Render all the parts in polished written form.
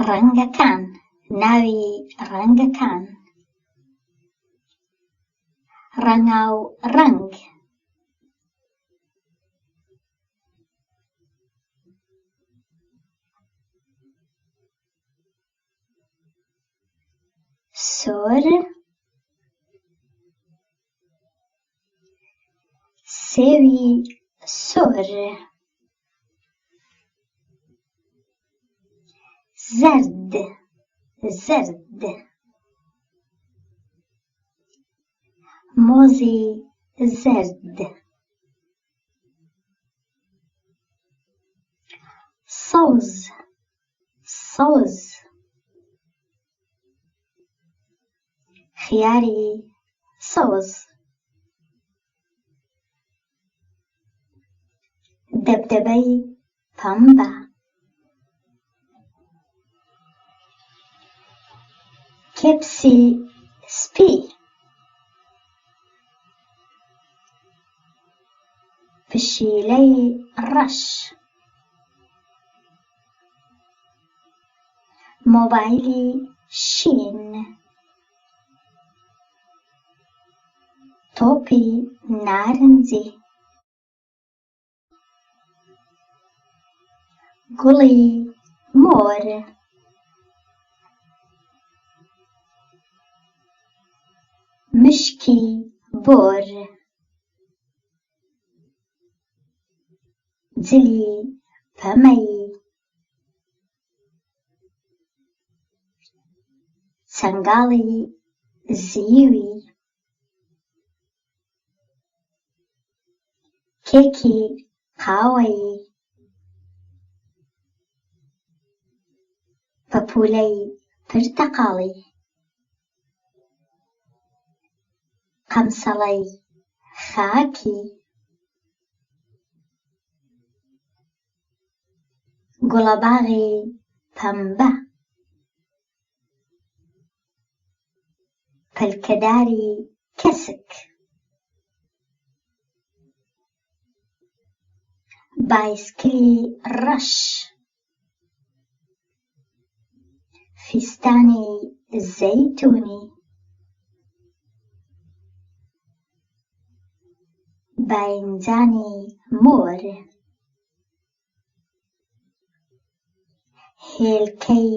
ڕەنگەکان، ناوی ڕەنگەکان. ڕەنگاو ڕەنگ، سۆر، سێوی سۆر. زەرد، زەرد. مۆزی زەرد. سەوز، سەوز. خیاری سەوز. دەبدەبەی پەمبە. کێپسی سپی. پشیلەی ڕەش. مۆبایلی شین. تۆپی نارنجی. گوڵی مۆر. مشکی بۆر. جلی پەمەی. چەنگاڵی زیوی. کێکی قاوەی. پەپوولەی پرتەقاڵی. قەمسەڵەی خاکی. گوڵەباغی پەمبە. پەلکەداری کەسک. بایسکلی ڕەش. فیستانی زەیتوونی. باینجانی مۆر. هێلکەی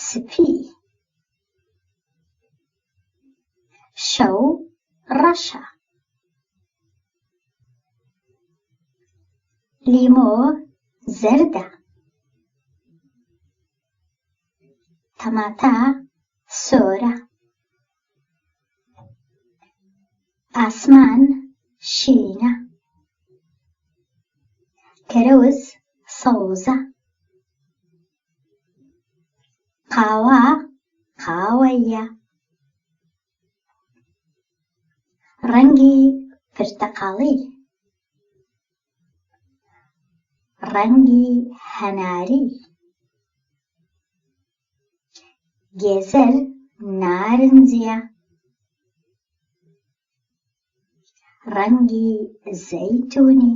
سپی. شەو ڕەشە. لیمۆ زەردە. تەماتە سۆرە. ئاسمان شینە. کەرەوز سەوزە. قاوە قاوەیە. ڕەنگی پرتەقاڵی. ڕەنگی هەناری. گێزەر نارنجیە. ڕەنگی زەیتوونی.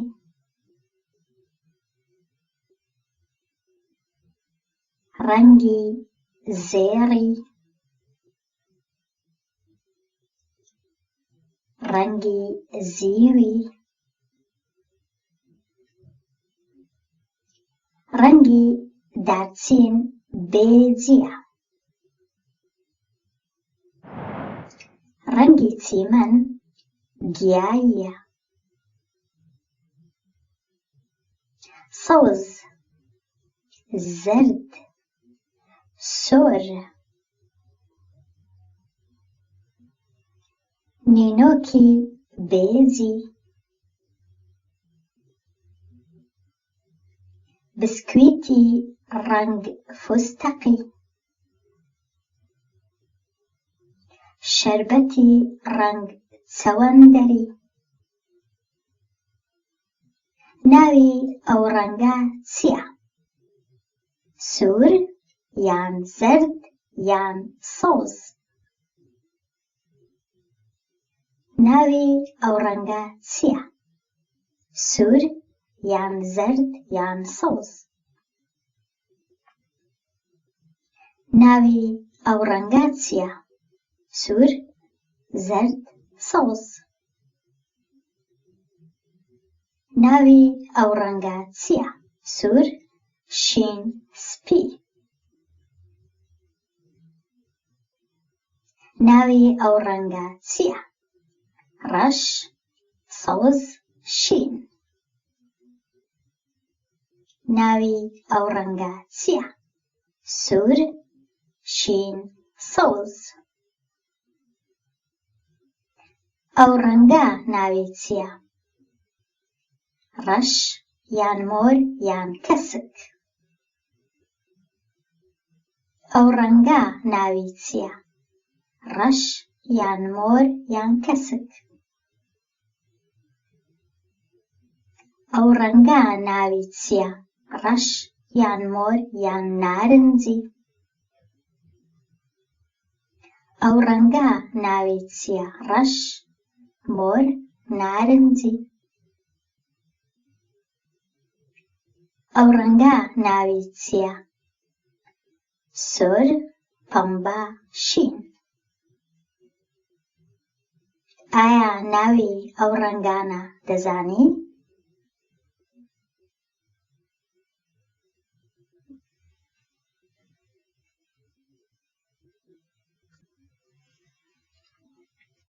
ڕەنگی زێڕی. ڕەنگی زیوی. ڕەنگی داچین بێجیە. ڕەنگی چیمەن گیاییە. سەوز، زەرد، سۆر. نینۆکی بێجی. بسکویتی ڕەنگ فستەقی. شەربەتی ڕەنگ چەوەندەری. ناوی ئەو ڕەنگە چییە؟ سوور یان زەرد یان سەوز؟ ناوی ئەو ڕەنگە چییە؟ سوور یان زەرد یان سەوز؟ ناوی ئەو ڕەنگە چییە؟ سوور، زەرد، سەوز. ناوی ئەو ڕەنگە چییە؟ سوور، شین، سپی. ناوی ئەو ڕەنگە چییە؟ ڕەش، سەوز، شین. ناوی ئەو ڕەنگە چییە؟ سوور، شین، سەوز. ئەو ڕەنگە ناوی چییە؟ ڕەش یان مۆر یان کەسک. ئەو ڕەنگە ناوی چییە؟ ڕەش یان مۆر یان کەسک. ئەو ڕەنگە ناوی چییە؟ ڕەش یان مۆر یان نارنجی. ئەو ڕەنگە ناوی چییە؟ ڕەش، مۆر، نارنجی. ئەو ڕەنگە ناوی چییە؟ سۆر، پەمبە، شین. ئایا ناوی ئەو ڕەنگانە دەزانی؟